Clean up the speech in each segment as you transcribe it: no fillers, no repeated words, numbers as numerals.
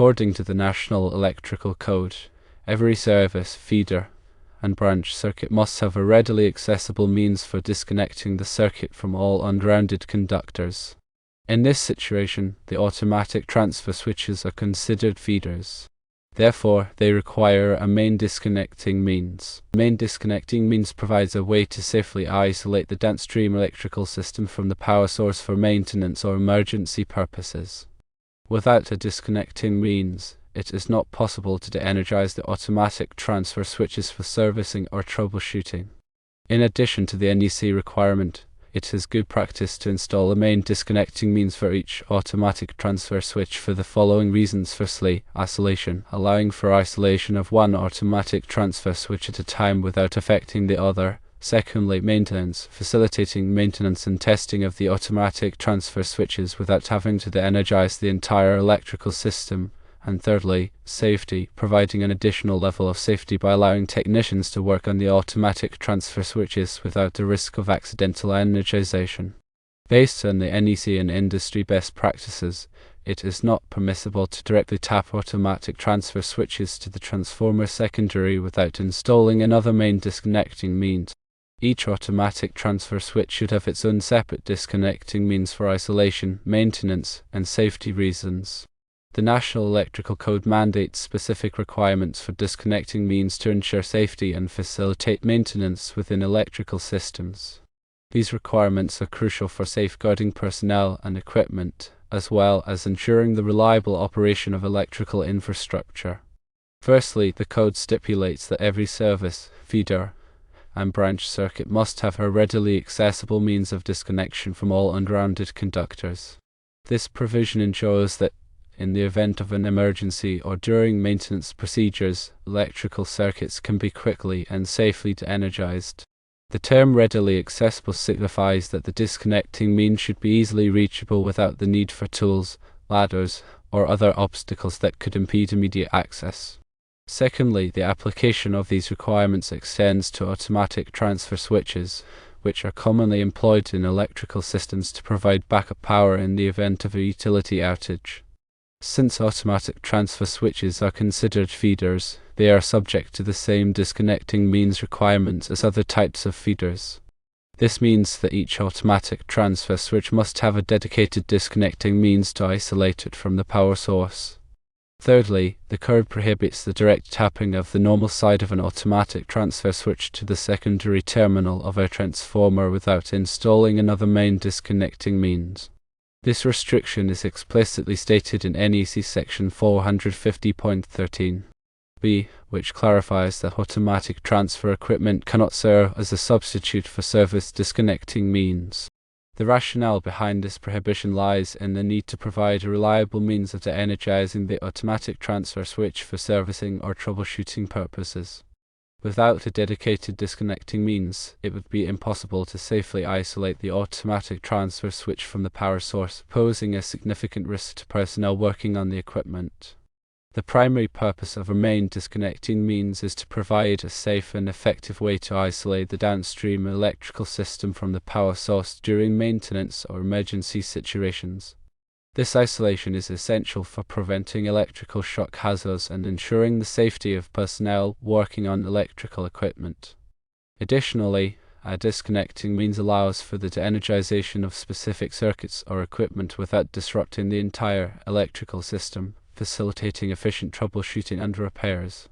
According to the National Electrical Code, every service, feeder, and branch circuit must have a readily accessible means for disconnecting the circuit from all ungrounded conductors. In this situation, the automatic transfer switches are considered feeders. Therefore, they require a main disconnecting means. Main disconnecting means provides a way to safely isolate the downstream electrical system from the power source for maintenance or emergency purposes. Without a disconnecting means, it is not possible to de-energize the automatic transfer switches for servicing or troubleshooting. In addition to the NEC requirement, it is good practice to install a main disconnecting means for each automatic transfer switch for the following reasons. Firstly, isolation, allowing for isolation of one automatic transfer switch at a time without affecting the other. Secondly, maintenance, facilitating maintenance and testing of the automatic transfer switches without having to de-energize the entire electrical system. And thirdly, safety, providing an additional level of safety by allowing technicians to work on the automatic transfer switches without the risk of accidental energization. Based on the NEC and industry best practices, it is not permissible to directly tap automatic transfer switches to the transformer secondary without installing another main disconnecting means. Each automatic transfer switch should have its own separate disconnecting means for isolation, maintenance, and safety reasons. The National Electrical Code mandates specific requirements for disconnecting means to ensure safety and facilitate maintenance within electrical systems. These requirements are crucial for safeguarding personnel and equipment, as well as ensuring the reliable operation of electrical infrastructure. Firstly, the code stipulates that every service, feeder, and branch circuit must have a readily accessible means of disconnection from all ungrounded conductors. This provision ensures that in the event of an emergency or during maintenance procedures, electrical circuits can be quickly and safely de-energized. The term readily accessible signifies that the disconnecting means should be easily reachable without the need for tools, ladders, or other obstacles that could impede immediate access. Secondly, the application of these requirements extends to automatic transfer switches, which are commonly employed in electrical systems to provide backup power in the event of a utility outage. Since automatic transfer switches are considered feeders, they are subject to the same disconnecting means requirements as other types of feeders. This means that each automatic transfer switch must have a dedicated disconnecting means to isolate it from the power source. Thirdly, the code prohibits the direct tapping of the normal side of an automatic transfer switch to the secondary terminal of a transformer without installing another main disconnecting means. This restriction is explicitly stated in NEC section 450.13b, which clarifies that automatic transfer equipment cannot serve as a substitute for service disconnecting means. The rationale behind this prohibition lies in the need to provide a reliable means of de-energizing the automatic transfer switch for servicing or troubleshooting purposes. Without a dedicated disconnecting means, it would be impossible to safely isolate the automatic transfer switch from the power source, posing a significant risk to personnel working on the equipment. The primary purpose of a main disconnecting means is to provide a safe and effective way to isolate the downstream electrical system from the power source during maintenance or emergency situations. This isolation is essential for preventing electrical shock hazards and ensuring the safety of personnel working on electrical equipment. Additionally, a disconnecting means allows for the de-energization of specific circuits or equipment without disrupting the entire electrical system, facilitating efficient troubleshooting and repairs.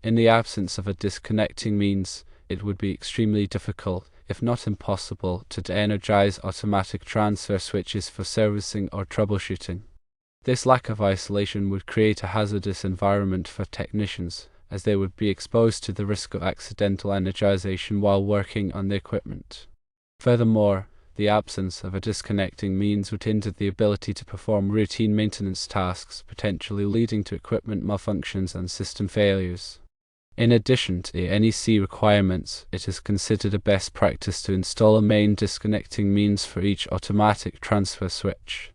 In the absence of a disconnecting means, it would be extremely difficult, if not impossible, to de-energize automatic transfer switches for servicing or troubleshooting. This lack of isolation would create a hazardous environment for technicians, as they would be exposed to the risk of accidental energization while working on the equipment. Furthermore, the absence of a disconnecting means would hinder the ability to perform routine maintenance tasks, potentially leading to equipment malfunctions and system failures. In addition to the NEC requirements, it is considered a best practice to install a main disconnecting means for each automatic transfer switch.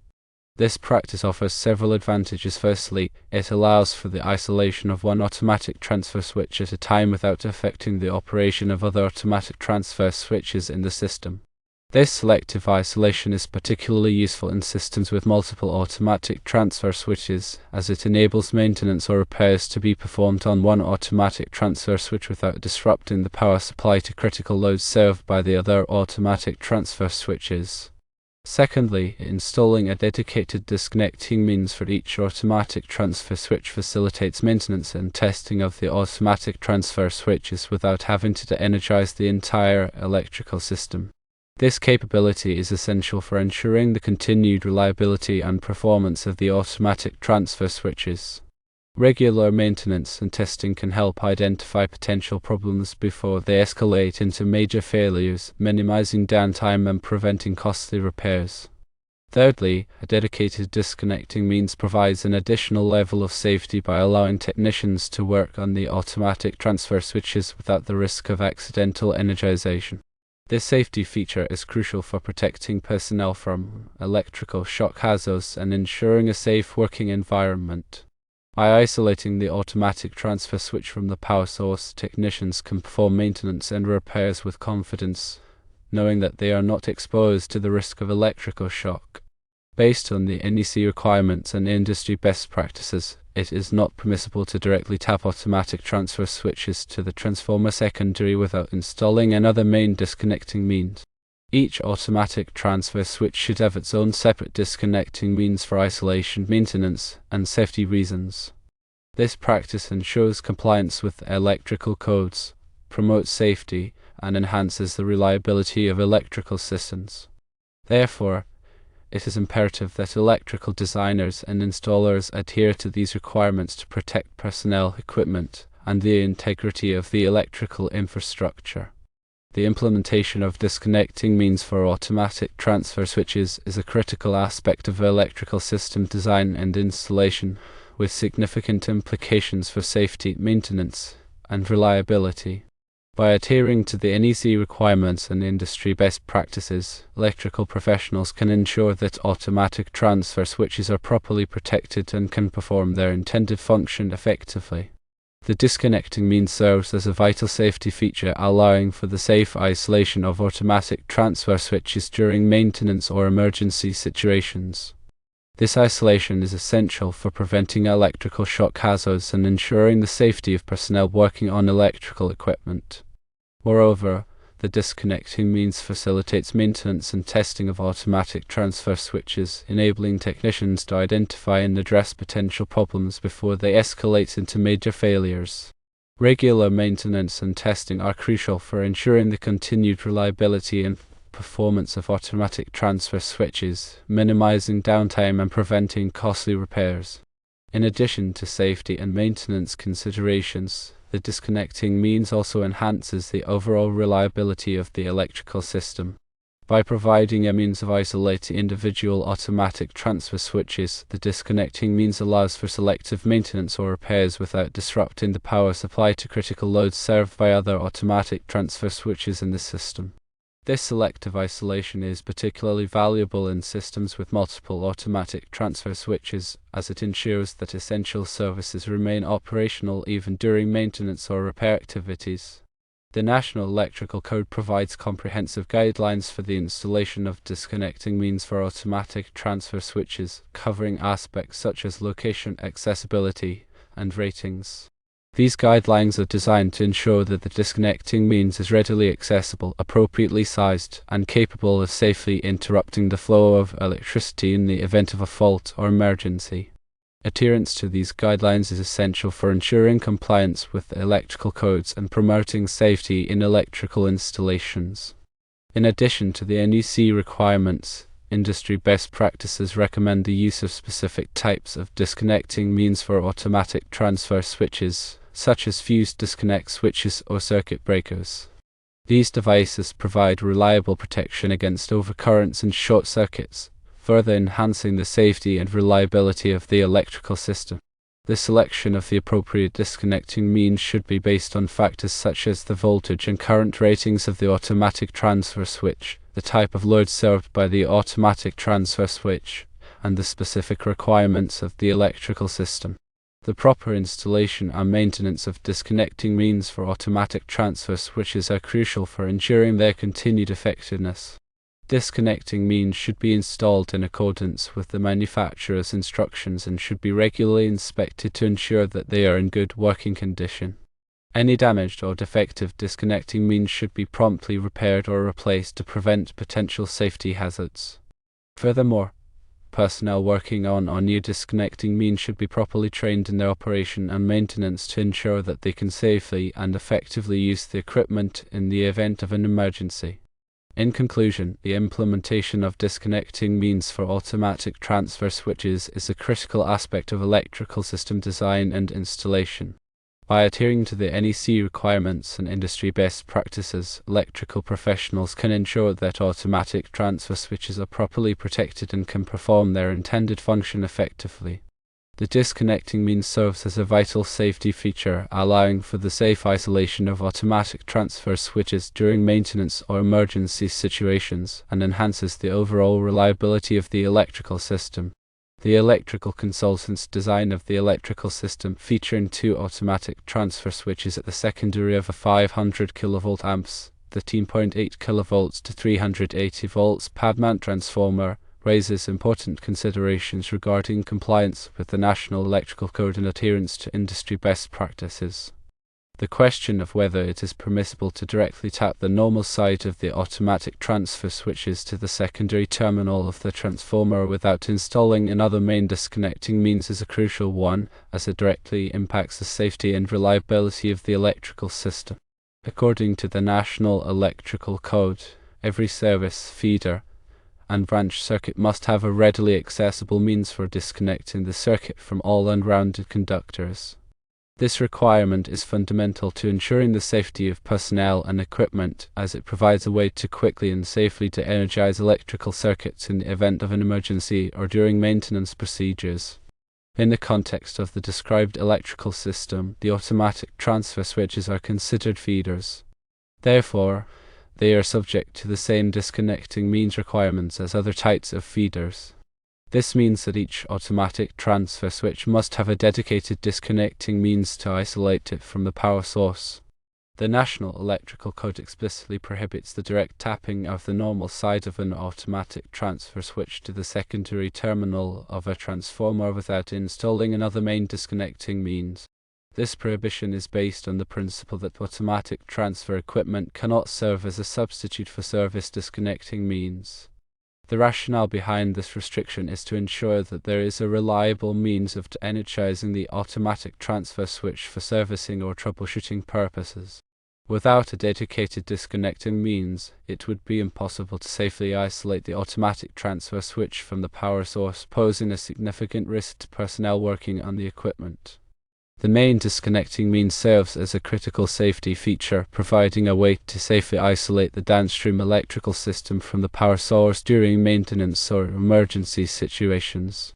This practice offers several advantages. Firstly, it allows for the isolation of one automatic transfer switch at a time without affecting the operation of other automatic transfer switches in the system. This selective isolation is particularly useful in systems with multiple automatic transfer switches, as it enables maintenance or repairs to be performed on one automatic transfer switch without disrupting the power supply to critical loads served by the other automatic transfer switches. Secondly, installing a dedicated disconnecting means for each automatic transfer switch facilitates maintenance and testing of the automatic transfer switches without having to energize the entire electrical system. This capability is essential for ensuring the continued reliability and performance of the automatic transfer switches. Regular maintenance and testing can help identify potential problems before they escalate into major failures, minimizing downtime and preventing costly repairs. Thirdly, a dedicated disconnecting means provides an additional level of safety by allowing technicians to work on the automatic transfer switches without the risk of accidental energization. This safety feature is crucial for protecting personnel from electrical shock hazards and ensuring a safe working environment. By isolating the automatic transfer switch from the power source, technicians can perform maintenance and repairs with confidence, knowing that they are not exposed to the risk of electrical shock. Based on the NEC requirements and industry best practices, it is not permissible to directly tap automatic transfer switches to the transformer secondary without installing another main disconnecting means. Each automatic transfer switch should have its own separate disconnecting means for isolation, maintenance, and safety reasons. This practice ensures compliance with electrical codes, promotes safety, and enhances the reliability of electrical systems. Therefore, it is imperative that electrical designers and installers adhere to these requirements to protect personnel, equipment, and the integrity of the electrical infrastructure. The implementation of disconnecting means for automatic transfer switches is a critical aspect of electrical system design and installation, with significant implications for safety, maintenance, and reliability. By adhering to the NEC requirements and industry best practices, electrical professionals can ensure that automatic transfer switches are properly protected and can perform their intended function effectively. The disconnecting means serves as a vital safety feature, allowing for the safe isolation of automatic transfer switches during maintenance or emergency situations. This isolation is essential for preventing electrical shock hazards and ensuring the safety of personnel working on electrical equipment. Moreover, the disconnecting means facilitates maintenance and testing of automatic transfer switches, enabling technicians to identify and address potential problems before they escalate into major failures. Regular maintenance and testing are crucial for ensuring the continued reliability and performance of automatic transfer switches, minimizing downtime and preventing costly repairs. In addition to safety and maintenance considerations, the disconnecting means also enhances the overall reliability of the electrical system. By providing a means of isolating individual automatic transfer switches, the disconnecting means allows for selective maintenance or repairs without disrupting the power supply to critical loads served by other automatic transfer switches in the system. This selective isolation is particularly valuable in systems with multiple automatic transfer switches, as it ensures that essential services remain operational even during maintenance or repair activities. The National Electrical Code provides comprehensive guidelines for the installation of disconnecting means for automatic transfer switches, covering aspects such as location, accessibility, and ratings. These guidelines are designed to ensure that the disconnecting means is readily accessible, appropriately sized, and capable of safely interrupting the flow of electricity in the event of a fault or emergency. Adherence to these guidelines is essential for ensuring compliance with electrical codes and promoting safety in electrical installations. In addition to the NEC requirements, industry best practices recommend the use of specific types of disconnecting means for automatic transfer switches, such as fused disconnect switches or circuit breakers. These devices provide reliable protection against overcurrents and short circuits, further enhancing the safety and reliability of the electrical system. The selection of the appropriate disconnecting means should be based on factors such as the voltage and current ratings of the automatic transfer switch, the type of load served by the automatic transfer switch, and the specific requirements of the electrical system. The proper installation and maintenance of disconnecting means for automatic transfer switches are crucial for ensuring their continued effectiveness. Disconnecting means should be installed in accordance with the manufacturer's instructions and should be regularly inspected to ensure that they are in good working condition. Any damaged or defective disconnecting means should be promptly repaired or replaced to prevent potential safety hazards. Furthermore, personnel working on or near disconnecting means should be properly trained in their operation and maintenance to ensure that they can safely and effectively use the equipment in the event of an emergency. In conclusion, the implementation of disconnecting means for automatic transfer switches is a critical aspect of electrical system design and installation. By adhering to the NEC requirements and industry best practices, electrical professionals can ensure that automatic transfer switches are properly protected and can perform their intended function effectively. The disconnecting means serves as a vital safety feature, allowing for the safe isolation of automatic transfer switches during maintenance or emergency situations, and enhances the overall reliability of the electrical system. The electrical consultant's design of the electrical system, featuring 2 automatic transfer switches at the secondary of a 500 kV amps, 13.8 kV to 380 volts pad mount transformer, raises important considerations regarding compliance with the National Electrical Code and adherence to industry best practices. The question of whether it is permissible to directly tap the normal side of the automatic transfer switches to the secondary terminal of the transformer without installing another main disconnecting means is a crucial one, as it directly impacts the safety and reliability of the electrical system. According to the National Electrical Code, every service, feeder, and branch circuit must have a readily accessible means for disconnecting the circuit from all ungrounded conductors. This requirement is fundamental to ensuring the safety of personnel and equipment, as it provides a way to quickly and safely de-energize electrical circuits in the event of an emergency or during maintenance procedures. In the context of the described electrical system, the automatic transfer switches are considered feeders. Therefore, they are subject to the same disconnecting means requirements as other types of feeders. This means that each automatic transfer switch must have a dedicated disconnecting means to isolate it from the power source. The National Electrical Code explicitly prohibits the direct tapping of the normal side of an automatic transfer switch to the secondary terminal of a transformer without installing another main disconnecting means. This prohibition is based on the principle that automatic transfer equipment cannot serve as a substitute for service disconnecting means. The rationale behind this restriction is to ensure that there is a reliable means of energizing the automatic transfer switch for servicing or troubleshooting purposes. Without a dedicated disconnecting means, it would be impossible to safely isolate the automatic transfer switch from the power source, posing a significant risk to personnel working on the equipment. The main disconnecting means serves as a critical safety feature, providing a way to safely isolate the downstream electrical system from the power source during maintenance or emergency situations.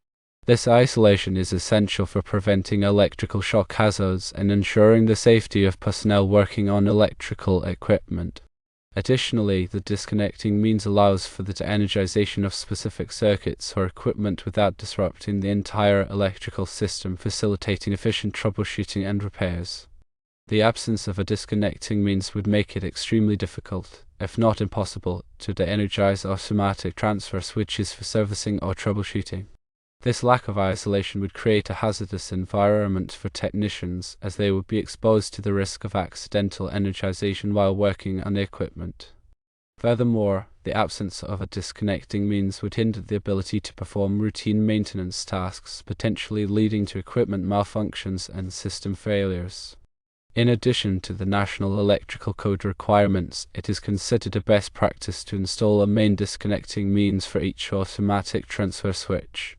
This isolation is essential for preventing electrical shock hazards and ensuring the safety of personnel working on electrical equipment. Additionally, the disconnecting means allows for the de-energization of specific circuits or equipment without disrupting the entire electrical system, facilitating efficient troubleshooting and repairs. The absence of a disconnecting means would make it extremely difficult, if not impossible, to de-energize automatic transfer switches for servicing or troubleshooting. This lack of isolation would create a hazardous environment for technicians, as they would be exposed to the risk of accidental energization while working on the equipment. Furthermore, the absence of a disconnecting means would hinder the ability to perform routine maintenance tasks, potentially leading to equipment malfunctions and system failures. In addition to the National Electrical Code requirements, it is considered a best practice to install a main disconnecting means for each automatic transfer switch.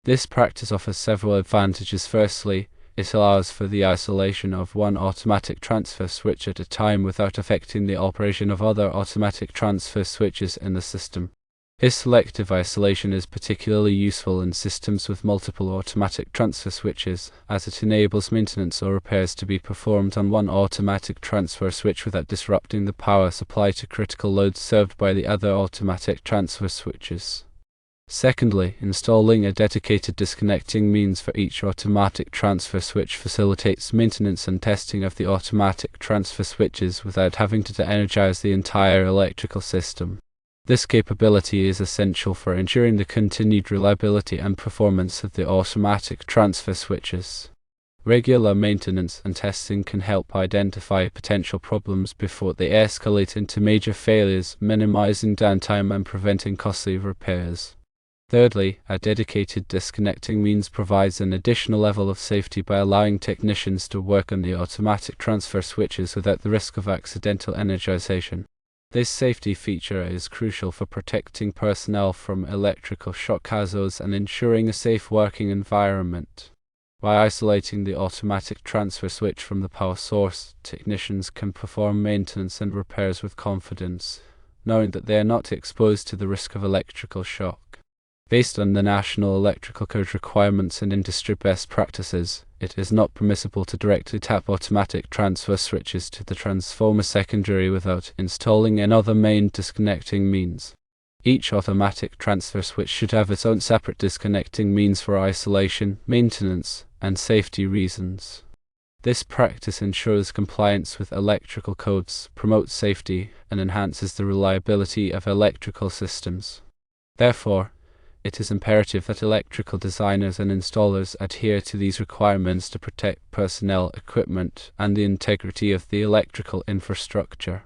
This practice offers several advantages. Firstly, it allows for the isolation of one automatic transfer switch at a time without affecting the operation of other automatic transfer switches in the system. This selective isolation is particularly useful in systems with multiple automatic transfer switches, as it enables maintenance or repairs to be performed on one automatic transfer switch without disrupting the power supply to critical loads served by the other automatic transfer switches. Secondly, installing a dedicated disconnecting means for each automatic transfer switch facilitates maintenance and testing of the automatic transfer switches without having to de-energize the entire electrical system. This capability is essential for ensuring the continued reliability and performance of the automatic transfer switches. Regular maintenance and testing can help identify potential problems before they escalate into major failures, minimizing downtime and preventing costly repairs. Thirdly, a dedicated disconnecting means provides an additional level of safety by allowing technicians to work on the automatic transfer switches without the risk of accidental energization. This safety feature is crucial for protecting personnel from electrical shock hazards and ensuring a safe working environment. By isolating the automatic transfer switch from the power source, technicians can perform maintenance and repairs with confidence, knowing that they are not exposed to the risk of electrical shock. Based on the National Electrical Code requirements and industry best practices, it is not permissible to directly tap automatic transfer switches to the transformer secondary without installing another main disconnecting means. Each automatic transfer switch should have its own separate disconnecting means for isolation, maintenance, and safety reasons. This practice ensures compliance with electrical codes, promotes safety, and enhances the reliability of electrical systems. Therefore, it is imperative that electrical designers and installers adhere to these requirements to protect personnel, equipment, and the integrity of the electrical infrastructure.